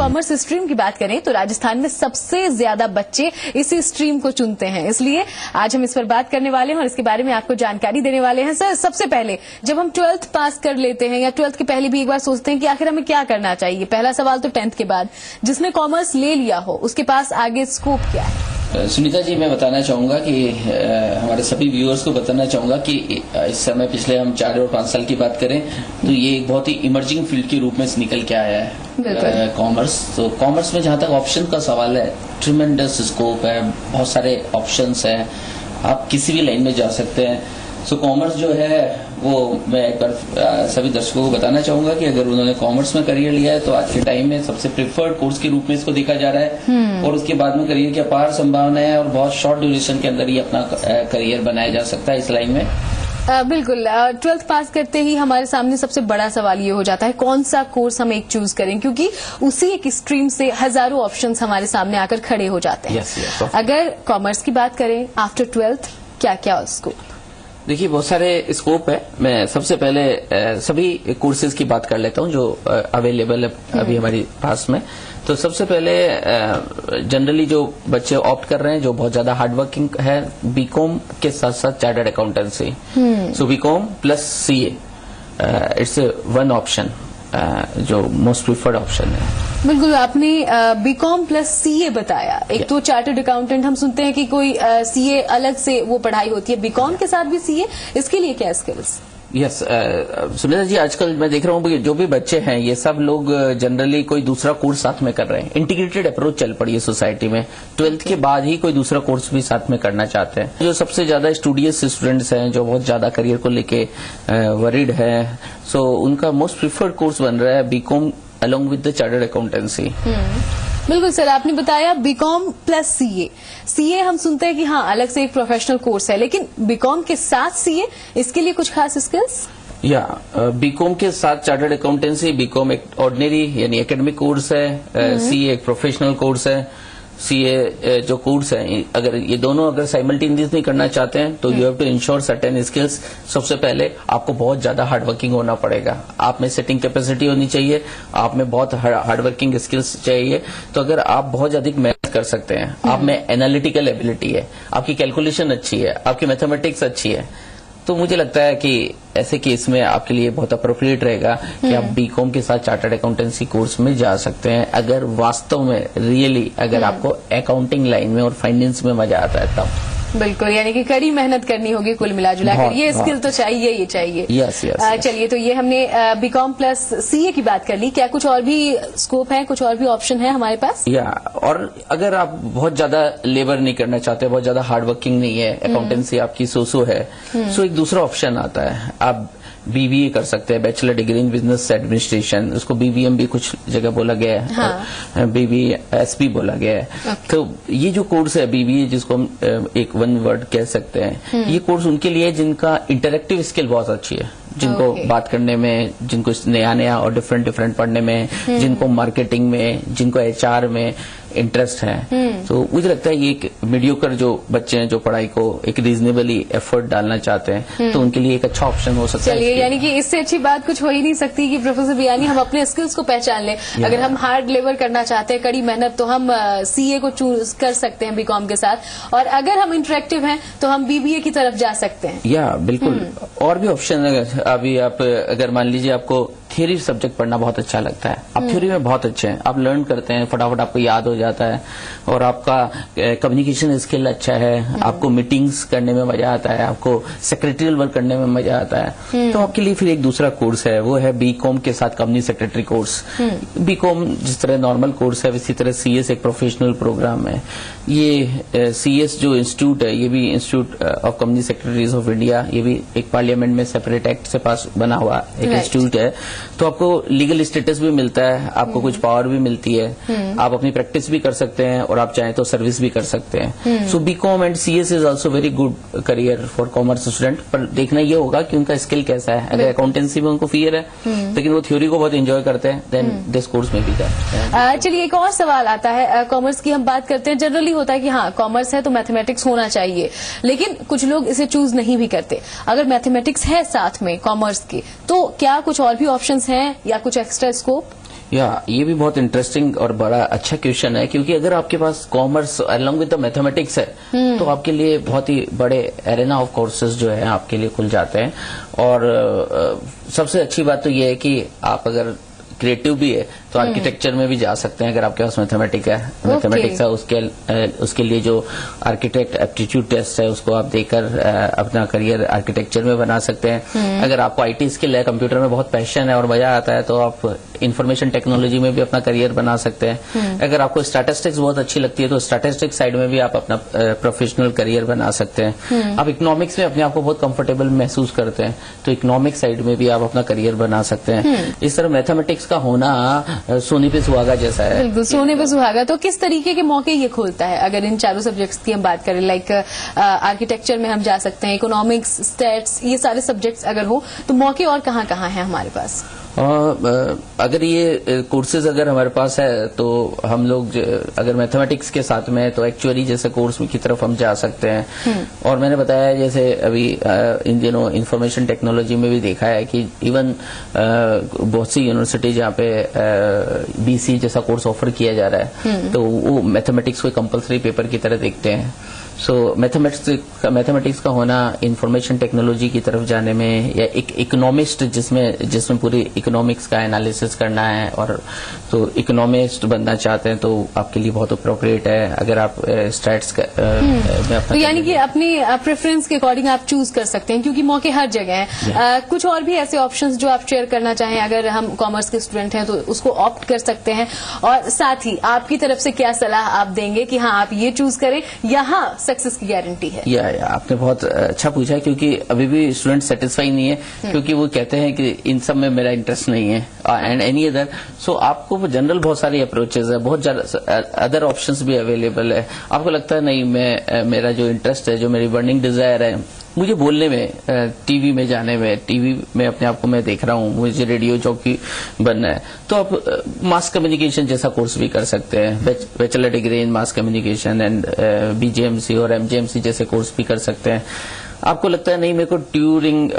Commerce stream की बात करें तो राजस्थान में सबसे ज्यादा बच्चे इसी स्ट्रीम को चुनते हैं, इसलिए आज हम इस पर बात करने वाले हैं और इसके बारे में आपको जानकारी देने वाले हैं। सर, सबसे पहले जब हम 12th पास कर लेते हैं या 12th के पहले भी एक बार सोचते हैं कि आखिर हमें क्या करना चाहिए, पहला सवाल तो 10th के बाद जिसने कॉमर्स ले लिया हो उसके पास आगे स्कोप क्या है? सुनीता जी, मैं बताना चाहूंगा कि हमारे सभी व्यूअर्स को बताना चाहूंगा कि इस समय पिछले हम 4 और 5 साल की बात करें तो ये एक बहुत ही इमर्जिंग फील्ड के रूप में निकल के आया है कॉमर्स। तो कॉमर्स में जहां तक ऑप्शन का सवाल है, ट्रिमेंडस स्कोप है, बहुत सारे ऑप्शंस हैं, आप किसी भी लाइन में जा सकते हैं। सो कॉमर्स जो है वो मैं एक बार सभी दर्शकों को बताना चाहूंगा कि अगर उन्होंने कॉमर्स में करियर लिया है तो आज के टाइम में सबसे प्रिफर्ड कोर्स के रूप में इसको देखा जा रहा है और उसके बाद में करियर की अपार संभावना है और बहुत शॉर्ट ड्यूरेशन के अंदर ही अपना करियर बनाया जा सकता है इस लाइन में। बिल्कुल। 12th पास करते ही हमारे सामने सबसे बड़ा सवाल ये हो जाता है कौन सा कोर्स हम एक चूज करें, क्योंकि उसी एक स्ट्रीम से हजारों ऑप्शंस हमारे सामने आकर खड़े हो जाते हैं। yes, अगर कॉमर्स की बात करें आफ्टर 12th क्या क्या उसको? देखिए, बहुत सारे स्कोप है। मैं सबसे पहले सभी कोर्सेज की बात कर लेता हूं जो अवेलेबल है अभी हमारे पास में। तो सबसे पहले जनरली जो बच्चे ऑप्ट कर रहे हैं, जो बहुत ज्यादा हार्डवर्किंग है, बीकॉम के साथ साथ chartered accountancy. So BCom plus CA it's one option जो मोस्ट प्रिफर्ड ऑप्शन है। बिल्कुल, आपने बीकॉम प्लस सीए बताया। एक तो चार्टर्ड अकाउंटेंट हम सुनते हैं कि कोई सीए अलग से वो पढ़ाई होती है, बीकॉम के साथ भी सीए, इसके लिए क्या स्किल्स? यस, सुनीता जी, आजकल मैं देख रहा हूँ कि जो भी बच्चे हैं ये सब लोग जनरली कोई दूसरा कोर्स साथ में कर रहे हैं। इंटीग्रेटेड अप्रोच चल पड़ी है सोसाइटी में। 12th के बाद ही कोई दूसरा कोर्स भी साथ में करना चाहते हैं। जो सबसे ज्यादा स्टूडियस स्टूडेंट्स हैं, जो बहुत ज्यादा करियर को लेके वरीड है, सो उनका मोस्ट प्रिफर्ड कोर्स बन रहा है BCom along with the chartered accountancy. बिल्कुल सर, आपने बताया बीकॉम प्लस सीए। सीए हम सुनते हैं कि हाँ अलग से एक प्रोफेशनल कोर्स है, लेकिन बीकॉम के साथ सीए, इसके लिए कुछ खास स्किल्स? या बीकॉम के साथ चार्टर्ड अकाउंटेंसी, बीकॉम एक ऑर्डिनरी यानी एकेडमिक कोर्स है, सीए एक प्रोफेशनल कोर्स है। सीए जो कोर्स है, अगर ये दोनों अगर साइमल्टेनियसली करना चाहते हैं तो you have to ensure certain skills. सबसे पहले आपको बहुत ज्यादा हार्डवर्किंग होना पड़ेगा, आप में सेटिंग कैपेसिटी होनी चाहिए, आप में बहुत हार्डवर्किंग स्किल्स चाहिए। तो अगर आप बहुत ज्यादा मेहनत कर सकते हैं, आप में एनालिटिकल एबिलिटी है, आपकी कैलकुलेशन अच्छी है, आपकी मैथमेटिक्स अच्छी है, तो मुझे लगता है कि ऐसे केस में आपके लिए बहुत अप्रोप्रिएट रहेगा कि आप बीकॉम के साथ चार्टर्ड अकाउंटेंसी कोर्स में जा सकते हैं। अगर वास्तव में रियली अगर आपको अकाउंटिंग लाइन में और फाइनेंस में मजा आता है तब। बिल्कुल, यानी कि कड़ी मेहनत करनी होगी कुल मिला-जुला कर, ये स्किल तो चाहिए ही चाहिए। यस। चलिए, तो ये हमने बीकॉम प्लस सीए की बात कर ली। क्या कुछ और भी स्कोप है, कुछ और भी ऑप्शन है हमारे पास? और अगर आप बहुत ज्यादा लेबर नहीं करना चाहते, बहुत ज्यादा हार्डवर्किंग नहीं है, अकाउंटेंसी आपकी सो है, सो एक दूसरा ऑप्शन आता है, आप बीबीए कर सकते हैं, bachelor degree in business administration. उसको बीबीएम भी कुछ जगह बोला गया है, हाँ। बीबीएसपी बोला गया है। तो ये जो कोर्स है बीबीए, जिसको हम एक वन वर्ड कह सकते हैं, ये कोर्स उनके लिए जिनका इंटरेक्टिव स्किल बहुत अच्छी है, जिनको बात करने में, जिनको नया और डिफरेंट पढ़ने में, जिनको मार्केटिंग में, जिनको एचआर में इंटरेस्ट है। तो मुझे लगता है ये एक मीडियोकर जो बच्चे हैं जो पढ़ाई को एक रीजनेबली एफर्ट डालना चाहते हैं, तो उनके लिए एक अच्छा ऑप्शन हो सकता है। चलिए, यानी कि इससे अच्छी बात कुछ हो ही नहीं सकती कि प्रोफेसर बियानी हम अपने स्किल्स को पहचान लें। अगर हम हार्ड लेबर करना चाहते हैं, कड़ी मेहनत, तो हम सीए को चूज कर सकते हैं बीकॉम के साथ, और अगर हम इंटरेक्टिव हैं तो हम बीबीए की तरफ जा सकते हैं। बिल्कुल। और भी ऑप्शन है। अभी आप अगर मान लीजिए आपको थ्योरी सब्जेक्ट पढ़ना बहुत अच्छा लगता है, आप थ्योरी में बहुत अच्छे हैं, आप लर्न करते हैं, फटाफट आपको याद हो जाता है, और आपका कम्युनिकेशन स्किल अच्छा है, आपको मीटिंग्स करने में मजा आता है, आपको सेक्रेटरियल वर्क करने में मजा आता है, तो आपके लिए फिर एक दूसरा कोर्स है, वो है बीकॉम के साथ कंपनी सेक्रेटरी कोर्स। बीकॉम जिस तरह नॉर्मल कोर्स है, इसी तरह सीएस एक प्रोफेशनल प्रोग्राम है। ये सीएस जो इंस्टीट्यूट है, ये भी institute of company secretaries of India, ये भी एक पार्लियामेंट में सेपरेट एक्ट से पास बना हुआ एक इंस्टीट्यूट है। तो आपको लीगल स्टेटस भी मिलता है, आपको कुछ पावर भी मिलती है, आप अपनी प्रैक्टिस भी कर सकते हैं और आप चाहें तो सर्विस भी कर सकते हैं। So BCom and CS is also very good career for commerce student. पर देखना ये होगा कि उनका स्किल कैसा है। अगर अकाउंटेंसी में उनको फियर है लेकिन वो थ्योरी को बहुत एंजॉय करते हैं, देन दिस कोर्स में भी है। चलिए, एक और सवाल आता है। कॉमर्स की हम बात करते हैं, जनरली होता है कि हाँ कॉमर्स है तो मैथमेटिक्स होना चाहिए, लेकिन कुछ लोग इसे चूज नहीं भी करते। अगर मैथमेटिक्स है साथ में कॉमर्स के, तो क्या कुछ और भी ऑप्शंस हैं या कुछ एक्स्ट्रा स्कोप? या ये भी बहुत इंटरेस्टिंग और बड़ा अच्छा क्वेश्चन है, क्योंकि अगर आपके पास commerce along with the mathematics है तो आपके लिए बहुत ही बड़े एरेना ऑफ कोर्सेज जो है आपके लिए खुल जाते हैं। और सबसे अच्छी बात तो ये है कि आप अगर क्रिएटिव भी है तो आर्किटेक्चर में भी जा सकते हैं अगर आपके पास मैथमेटिक्स है। उसके लिए जो आर्किटेक्ट एप्टीट्यूड टेस्ट है उसको आप देकर अपना करियर आर्किटेक्चर में बना सकते हैं। अगर आपको आईटी स्किल है, कंप्यूटर में बहुत पैशन है और मजा आता है तो आप इंफॉर्मेशन टेक्नोलॉजी में भी अपना करियर बना सकते हैं। अगर आपको स्टैटिस्टिक्स बहुत अच्छी लगती है तो स्टैटिस्टिक्स साइड में भी आप अपना प्रोफेशनल करियर बना सकते हैं। आप इकोनॉमिक्स में अपने आप को बहुत कंफर्टेबल महसूस करते हैं तो इकोनॉमिक्स साइड में भी आप अपना करियर बना सकते हैं। इस तरह मैथमेटिक्स का होना सोने पे सुहागा जैसा है। बिल्कुल, सोने पे सुहागा। तो किस तरीके के मौके ये खोलता है अगर इन चारों सब्जेक्ट्स की हम बात करें? लाइक आर्किटेक्चर में हम जा सकते हैं, इकोनॉमिक्स, स्टैट्स, ये सारे सब्जेक्ट्स अगर हो तो मौके और कहाँ कहाँ हैं हमारे पास? अगर ये कोर्सेज अगर हमारे पास है तो हम लोग अगर मैथमेटिक्स के साथ में तो एक्चुअली जैसे कोर्स की तरफ हम जा सकते हैं। और मैंने बताया जैसे अभी इन दिनों इंफॉर्मेशन टेक्नोलॉजी में भी देखा है कि इवन बहुत सी यूनिवर्सिटी जहाँ पे बीसी जैसा कोर्स ऑफर किया जा रहा है तो वो मैथमेटिक्स को कंपलसरी पेपर की तरह देखते हैं। सो मैथमेटिक्स का होना इंफॉर्मेशन टेक्नोलॉजी की तरफ जाने में, या एक इकोनॉमिस्ट जिसमें पूरी इकोनॉमिक्स का एनालिसिस करना है और तो इकोनॉमिस्ट बनना चाहते हैं तो आपके लिए बहुत अप्रोप्रिएट है। अगर आप स्टैट्स तो यानी कि अपनी प्रेफरेंस के अकॉर्डिंग आप चूज कर सकते हैं क्योंकि मौके हर जगह हैं। कुछ और भी ऐसे ऑप्शंस जो आप शेयर करना चाहें? अगर हम कॉमर्स के स्टूडेंट हैं तो उसको ऑप्ट कर सकते हैं, और साथ ही आपकी तरफ से क्या सलाह आप देंगे कि हाँ आप ये चूज करें, यहाँ सक्सेस की गारंटी है? या आपने बहुत अच्छा पूछा है क्योंकि अभी भी स्टूडेंट सेटिस्फाई नहीं है क्योंकि वो कहते हैं कि इन सब में मेरा इंटरेस्ट नहीं है एंड एनी अदर। सो आपको जनरल बहुत सारी अप्रोचेज है, बहुत अदर ऑप्शंस भी अवेलेबल है। आपको लगता है नहीं मेरा जो इंटरेस्ट है, जो मेरी बर्निंग डिजायर है मुझे बोलने में, टीवी में जाने में, टीवी में अपने आप को मैं देख रहा हूँ, मुझे रेडियो जॉकी बनना है, तो आप मास कम्युनिकेशन जैसा कोर्स भी कर सकते हैं। Bachelor degree in mass communication and BJMC और एमजेएमसी जैसे कोर्स भी कर सकते हैं। आपको लगता है नहीं मेरे को ट्यूरिंग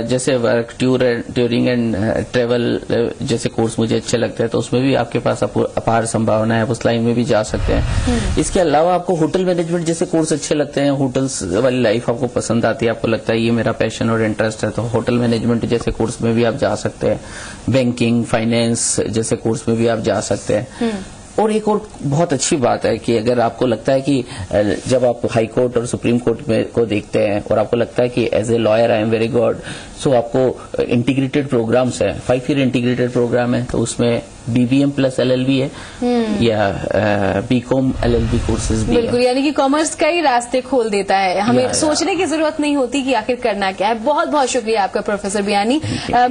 जैसे वर्क ट्यूरिंग एंड ट्रेवल जैसे कोर्स मुझे अच्छे लगते हैं तो उसमें भी आपके पास अपार संभावना है, उस लाइन में भी जा सकते हैं। इसके अलावा आपको होटल मैनेजमेंट जैसे कोर्स अच्छे लगते हैं, होटल्स वाली लाइफ आपको पसंद आती है, आपको लगता है ये मेरा पैशन और इंटरेस्ट है तो होटल मैनेजमेंट जैसे कोर्स में भी आप जा सकते हैं। बैंकिंग, फाइनेंस जैसे कोर्स में भी आप जा सकते हैं। और एक और बहुत अच्छी बात है कि अगर आपको लगता है कि जब आप हाई कोर्ट और सुप्रीम कोर्ट में को देखते हैं और आपको लगता है कि as a lawyer I am very good, so आपको इंटीग्रेटेड प्रोग्राम्स है, 5 ईयर इंटीग्रेटेड प्रोग्राम है तो उसमें BBM प्लस LLB है या BCom LLB कोर्सेज भी। बिल्कुल, यानी कि कॉमर्स कई रास्ते खोल देता है, हमें सोचने की जरूरत नहीं होती कि आखिर करना क्या है। बहुत बहुत शुक्रिया आपका प्रोफेसर बियानी।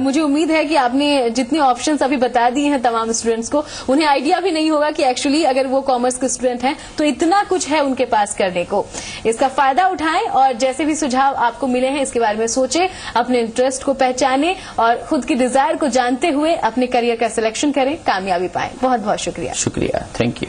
मुझे उम्मीद है कि आपने जितने ऑप्शंस अभी बता दिए हैं तमाम स्टूडेंट्स को, उन्हें आइडिया भी नहीं होगा कि एक्चुअली अगर वो कॉमर्स के स्टूडेंट हैं तो इतना कुछ है उनके पास करने को। इसका फायदा उठाएं और जैसे भी सुझाव आपको मिले हैं इसके बारे में सोचें, अपने इंटरेस्ट को पहचानें और खुद की डिजायर को जानते हुए अपने करियर का सिलेक्शन करें, कामयाबी पाएं। बहुत बहुत शुक्रिया। शुक्रिया, थैंक यू।